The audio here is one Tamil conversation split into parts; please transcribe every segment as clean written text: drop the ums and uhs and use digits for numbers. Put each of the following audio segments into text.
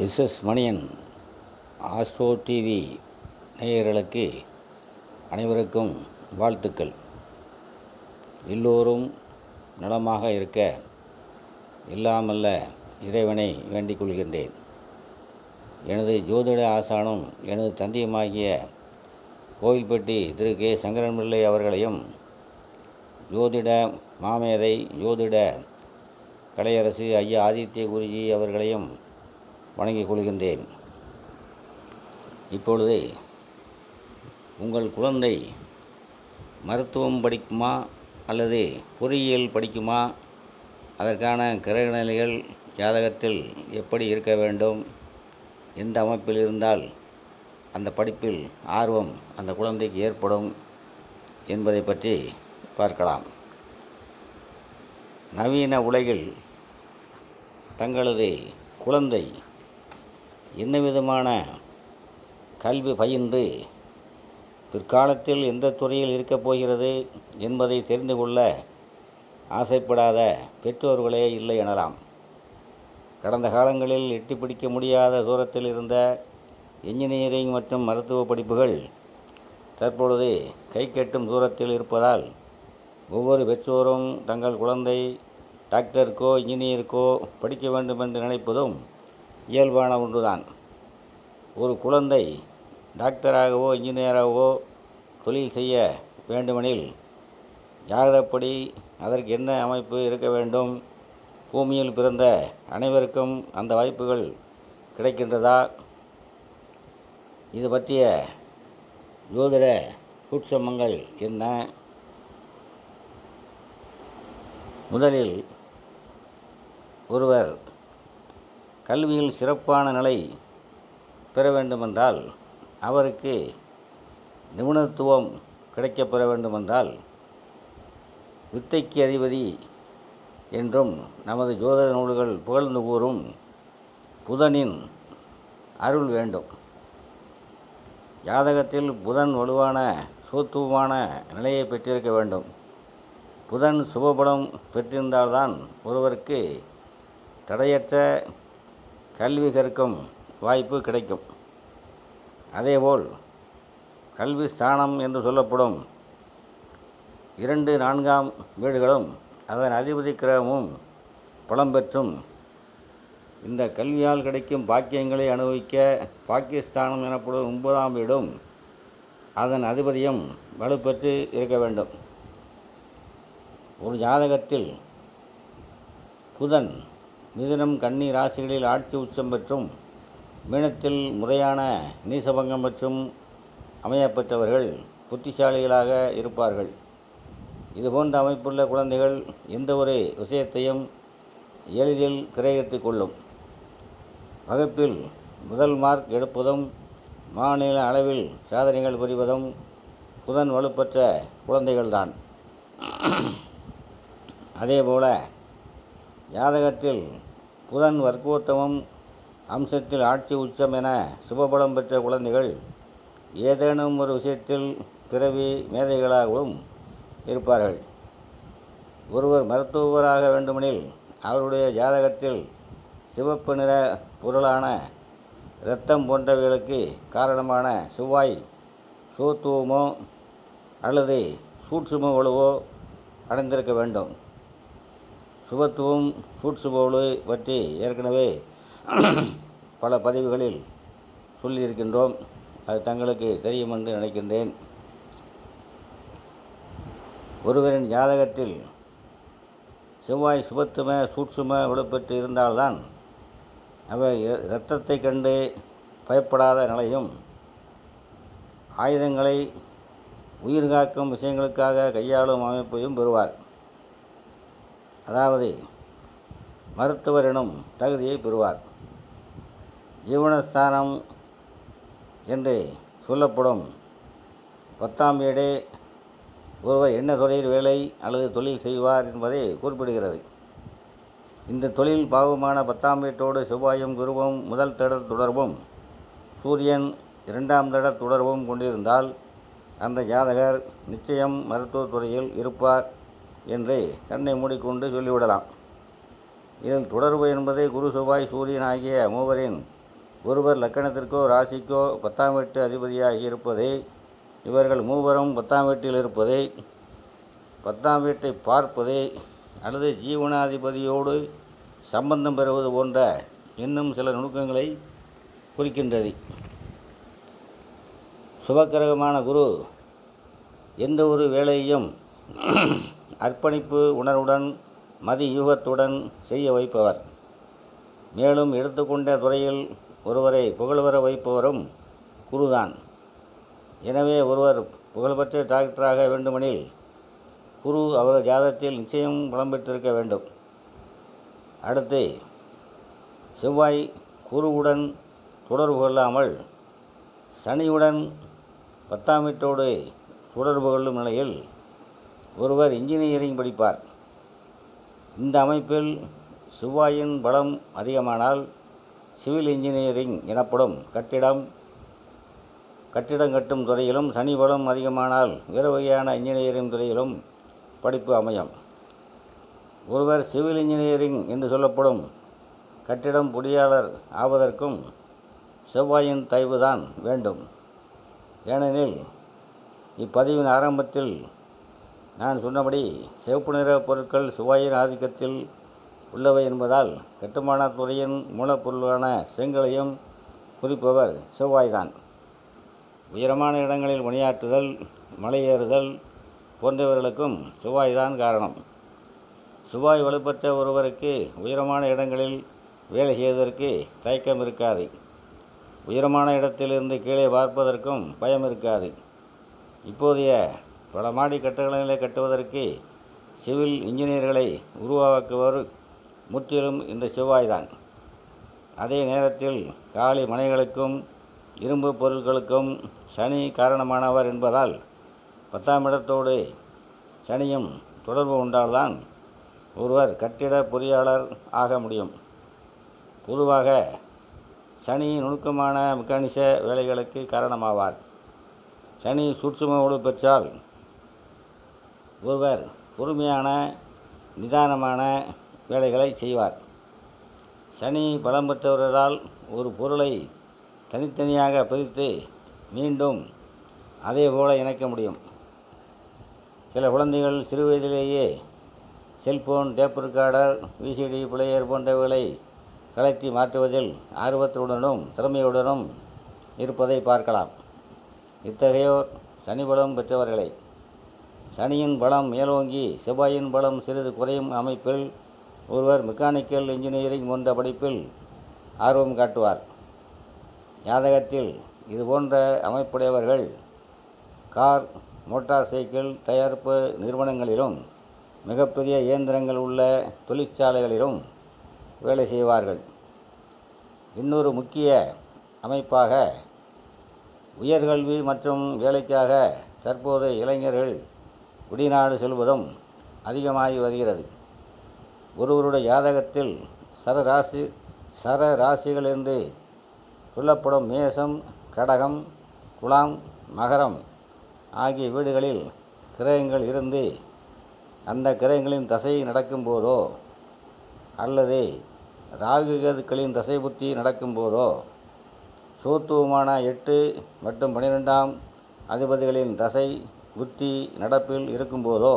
எஸ்எஸ் மணியன் ஆஸ்ட்ரோ டிவி நேயர்களுக்கு அனைவருக்கும் வாழ்த்துக்கள். எல்லோரும் நலமாக இருக்க எல்லாமல்ல இறைவனை வேண்டிக் கொள்கின்றேன். எனது ஜோதிட ஆசானும் எனது தந்தையுமாகிய கோவில்பட்டி திரு கே சங்கரன்பிள்ளை அவர்களையும், ஜோதிட மாமேதை ஜோதிட கலையரசு ஐயா ஆதித்ய குருஜி அவர்களையும் வணங்கிக் கொள்கின்றேன். இப்பொழுது உங்கள் குழந்தை மருத்துவம் படிக்குமா அல்லது பொறியியல் படிக்குமா, அதற்கான கிரக நிலைகள் ஜாதகத்தில் எப்படி இருக்க வேண்டும், எந்த அமைப்பில் இருந்தால் அந்த படிப்பில் ஆர்வம் அந்த குழந்தைக்கு ஏற்படும் என்பதை பற்றி பார்க்கலாம். நவீன உலகில் தங்களது குழந்தை என்ன விதமான கல்வி பயின்று பிற்காலத்தில் எந்த துறையில் இருக்கப் போகிறது என்பதை தெரிந்து கொள்ள ஆசைப்படாத பெற்றோர்களே இல்லை எனலாம். கடந்த காலங்களில் எட்டி பிடிக்க முடியாத தூரத்தில் இருந்த என்ஜினியரிங் மற்றும் மருத்துவ படிப்புகள் தற்பொழுது கை கெட்டும் தூரத்தில் இருப்பதால் ஒவ்வொரு பெற்றோரும் தங்கள் குழந்தை டாக்டருக்கோ இன்ஜினியருக்கோ படிக்க வேண்டும் என்று நினைப்பதும் இயல்பான ஒன்றுதான். ஒரு குழந்தை டாக்டராகவோ இன்ஜினியராகவோ தொழில் செய்ய வேண்டுமெனில் ஜாதகப்படி அதற்கு என்ன அமைப்பு இருக்க வேண்டும், பூமியில் பிறந்த அனைவருக்கும் அந்த வாய்ப்புகள் கிடைக்கின்றதா, இது பற்றிய ஜோதிட சூட்சமங்கள் என்ன? முதலில் ஒருவர் கல்வியில் சிறப்பான நிலை பெற வேண்டுமென்றால், அவருக்கு நிபுணத்துவம் கிடைக்கப்பெற வேண்டுமென்றால், வித்தைக்கு அதிபதி என்றும் நமது ஜோதிட நூல்கள் புகழ்ந்து கூறும் புதனின் அருள் வேண்டும். ஜாதகத்தில் புதன் வலுவான சூத்துவமான நிலையை பெற்றிருக்க வேண்டும். புதன் சுபபலம் பெற்றிருந்தால்தான் ஒருவருக்கு தடையற்ற கல்வி கற்கும் வாய்ப்பு கிடைக்கும். அதேபோல் கல்வி ஸ்தானம் என்று சொல்லப்படும் 2, 4ஆம் வீடுகளும் அதன் அதிபதி கிரகமும் பலம் பெற்றும் இந்த கல்வியால் கிடைக்கும் பாக்கியங்களை அனுபவிக்க பாக்கியஸ்தானம் எனப்படும் 9ஆம் வீடும் அதன் அதிபதியும் வலுப்பெற்று இருக்க வேண்டும். ஒரு ஜாதகத்தில் புதன் மிதுனம் கன்னி ராசிகளில் ஆட்சி உச்சம் பெற்றும் மீனத்தில் முறையான நீசபங்கம் மற்றும் அமையப்பெற்றவர்கள் புத்திசாலிகளாக இருப்பார்கள். இதுபோன்ற அமைப்புள்ள குழந்தைகள் எந்த ஒரு விஷயத்தையும் எளிதில் கிரகித்து கொள்ளும். வகுப்பில் முதல் மார்க் எடுப்பதும் மாநில அளவில் சாதனைகள் புரிவதும் புதன் வலுப்பெற்ற குழந்தைகள்தான். அதேபோல ஜாதகத்தில் புதன் வர்க்கோத்தமம் அம்சத்தில் ஆட்சி உச்சம் என சுபபலம் பெற்ற குழந்தைகள் ஏதேனும் ஒரு விஷயத்தில் பிறவி மேதைகளாகவும் இருப்பார்கள். ஒருவர் மருத்துவராக வேண்டுமெனில் அவருடைய ஜாதகத்தில் சிவப்பு நிற பொருளான இரத்தம் போன்றவைகளுக்கு காரணமான செவ்வாய் சூத்துவமோ அல்லது சூட்சும வலுவோ அடைந்திருக்க வேண்டும். சுபத்துவம் சூட்சும வலு பற்றி ஏற்கனவே பல பதிவுகளில் சொல்லியிருக்கின்றோம். அது தங்களுக்கு தெரியும் என்று நினைக்கின்றேன். ஒருவரின் ஜாதகத்தில் செவ்வாய் சுபத்துவ சூட்சும வலுப்பெற்று இருந்தால்தான் அவர் இரத்தத்தை கண்டு பயப்படாத நிலையும், ஆயுதங்களை உயிர்காக்கும் விஷயங்களுக்காக கையாளும் அமைப்பையும் பெறுவார். அதாவது மருத்துவர் எனும் தகுதியை பெறுவார். ஜீவனஸ்தானம் என்று சொல்லப்படும் 10ஆம் வீடே ஒருவர் என்ன துறையில் வேலை அல்லது தொழில் செய்வார் என்பதை குறிப்பிடுகிறது. இந்த தொழில் பாவமான 10ஆம் வீட்டோடு செவ்வாயும் குருவும் முதல் தட தொடர்பும் சூரியன் 2ஆம் தட தொடர்பும் கொண்டிருந்தால் அந்த ஜாதகர் நிச்சயம் மருத்துவத்துறையில் இருப்பார் என்று கண்ணை மூடிக்கொண்டு சொல்லிவிடலாம். இதில் தொடர்பு என்பது குரு செவ்வாய் சூரியன் ஆகிய மூவரின் ஒருவர் லக்கணத்திற்கோ ராசிக்கோ 10ஆம் வீட்டு அதிபதியாகி இருப்பதே, இவர்கள் மூவரும் 10ஆம் வீட்டில் இருப்பதே, 10ஆம் வீட்டை பார்ப்பதே அல்லது ஜீவனாதிபதியோடு சம்பந்தம் பெறுவது போன்ற இன்னும் சில நுணுக்கங்களை குறிக்கின்றது. சுபக்கிரகமான குரு எந்த ஒரு வேலையையும் அர்ப்பணிப்பு உணர்வுடன் மதியூகத்துடன் செய்ய வைப்பவர். மேலும் எடுத்துக்கொண்ட துறையில் ஒருவரை புகழ்வர வைப்பவரும் குருதான். எனவே ஒருவர் புகழ்பெற்ற டாக்டராக வேண்டுமெனில் குரு அவர் ஜாதகத்தில் நிச்சயம் பலம் பெற்றிருக்க வேண்டும். அடுத்து செவ்வாய் குருவுடன் தொடர்பு கொள்ளாமல் சனியுடன் 10ஆம் வீட்டோடு தொடர்பு கொள்ளும் நிலையில் ஒருவர் இன்ஜினியரிங் படிப்பார். இந்த அமைப்பில் செவ்வாயின் பலம் அதிகமானால் சிவில் இன்ஜினியரிங் எனப்படும் கட்டிடம் கட்டும் துறையிலும், சனி பலம் அதிகமானால் வேறு வகையான இன்ஜினியரிங் துறையிலும் படிப்பு அமையும். ஒருவர் சிவில் இன்ஜினியரிங் என்று சொல்லப்படும் கட்டிடம் பொறியாளர் ஆவதற்கும் செவ்வாயின் தயவுதான் வேண்டும். ஏனெனில் இப்பதிவின் ஆரம்பத்தில் நான் சொன்னபடி சிவப்பு நிற பொருட்கள் செவ்வாயின் ஆதிக்கத்தில் உள்ளவை என்பதால் கட்டுமானத் துறையின் மூலப்பொருளான செங்கலையும் குறிப்பவர் செவ்வாய்தான். உயரமான இடங்களில் பணியாற்றுதல், மலையேறுதல் போன்றவர்களுக்கும் செவ்வாய்தான் காரணம். செவ்வாய் வலுப்பெற்ற ஒருவருக்கு உயரமான இடங்களில் வேலை செய்வதற்கு தயக்கம் இருக்காது. உயரமான இடத்திலிருந்து கீழே பார்ப்பதற்கும் பயம் இருக்காது. இப்போதைய பல மாடி கட்டடங்களை கட்டுவதற்கு சிவில் இன்ஜினியர்களை உருவாக்குவர் முற்றிலும் இந்த செவ்வாய்தான். அதே நேரத்தில் காலி மனைகளுக்கும் இரும்பு பொருட்களுக்கும் சனி காரணமானவர் என்பதால் 10ஆம் இடத்தோடு சனியும் தொடர்பு கொண்டால்தான் ஒருவர் கட்டிட பொறியாளர் ஆக முடியும். பொதுவாக சனி நுணுக்கமான மெக்கானிச வேலைகளுக்கு காரணமாவார். சனி சூட்சும வலு பெற்றால் ஒருவர் பொறுமையான நிதானமான வேலைகளை செய்வார். சனி பலம் பெற்றவரால் ஒரு பொருளை தனித்தனியாக பிரித்து மீண்டும் அதே போல இணைக்க முடியும். சில குழந்தைகள் சிறுவயதிலேயே cellphone, tape recorder, VCD player போன்றவைகளை கலத்தி மாற்றுவதில் ஆர்வத்துடனும் திறமையுடனும் இருப்பதை பார்க்கலாம். இத்தகையோர் சனி பலம் பெற்றவர்களே. சனியின் பலம் மேலோங்கி செவ்வாயின் பலம் சிறிது குறையும் அமைப்பில் ஒருவர் மெக்கானிக்கல் இன்ஜினியரிங் போன்ற படிப்பில் ஆர்வம் காட்டுவார். ஜாதகத்தில் இதுபோன்ற அமைப்புடையவர்கள் கார், மோட்டார் சைக்கிள் தயாரிப்பு நிறுவனங்களிலும் மிகப்பெரிய இயந்திரங்கள் உள்ள தொழிற்சாலைகளிலும் வேலை செய்வார்கள். இன்னொரு முக்கிய அமைப்பாக உயர்கல்வி மற்றும் வேலைக்காக தற்போது இளைஞர்கள் வெளிநாடு செல்வதும் அதிகமாகி வருகிறது. ஒருவருடைய ஜாதகத்தில் சரராசிகள் என்று சொல்லப்படும் மேசம், கடகம், துலாம், மகரம் ஆகிய வீடுகளில் கிரகங்கள் இருந்து அந்த கிரகங்களின் தசை நடக்கும்போதோ அல்லது ராகு கேதுக்களின் தசை புத்தி நடக்கும்போதோ, சூத்துவமான 8 மற்றும் 12ஆம் அதிபதிகளின் தசை புத்தி நடப்பில் இருக்கும்போதோ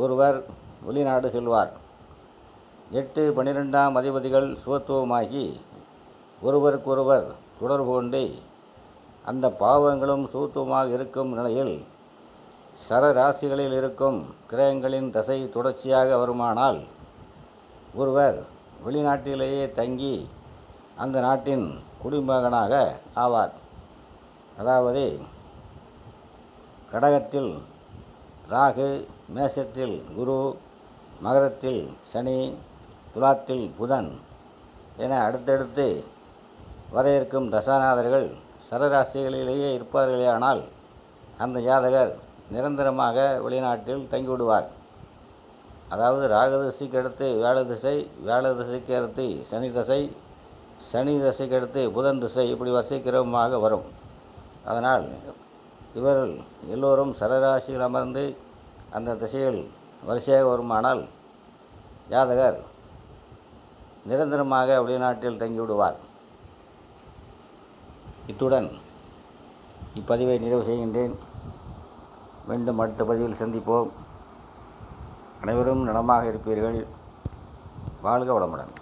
ஒருவர் வெளிநாடு செல்வார். 8, 12ஆம் அதிபதிகள் சுகத்துவமாகி ஒருவருக்கொருவர் தொடர்பு கொண்டு அந்த பாவங்களும் சுகத்துவமாக இருக்கும் நிலையில் சரராசிகளில் இருக்கும் கிரகங்களின் தசை தொடர்ச்சியாக வருமானால் ஒருவர் வெளிநாட்டிலேயே தங்கி அந்த நாட்டின் குடிமகனாக ஆவார். அதாவது கடகத்தில் ராகு, மேஷத்தில் குரு, மகரத்தில் சனி, துலாத்தில் புதன் என அடுத்தடுத்து வர இருக்கும் தசாநாதர்கள் சரராசிகளிலேயே இருப்பார்களேயானால் அந்த ஜாதகர் நிரந்தரமாக வெளிநாட்டில் தங்கிவிடுவார். அதாவது ராகு திசைக்கு அடுத்து வியாழ திசை, வியாழ திசைக்கு அடுத்து சனி திசை, சனி திசைக்கு அடுத்து புதன் திசை, இப்படி வரிசைக்கிரமமாக வரும். அதனால் இவர்கள் எல்லோரும் சரராசியில் அமர்ந்து அந்த திசையில் வரிசையாக வருமானால் ஜாதகர் நிரந்தரமாக வெளிநாட்டில் தங்கிவிடுவார். இத்துடன் இப்பதிவை நிறைவு செய்கின்றேன். மீண்டும் அடுத்த பதிவில் சந்திப்போம். அனைவரும் நலமாக இருப்பீர்கள். வாழ்க வளமுடன்.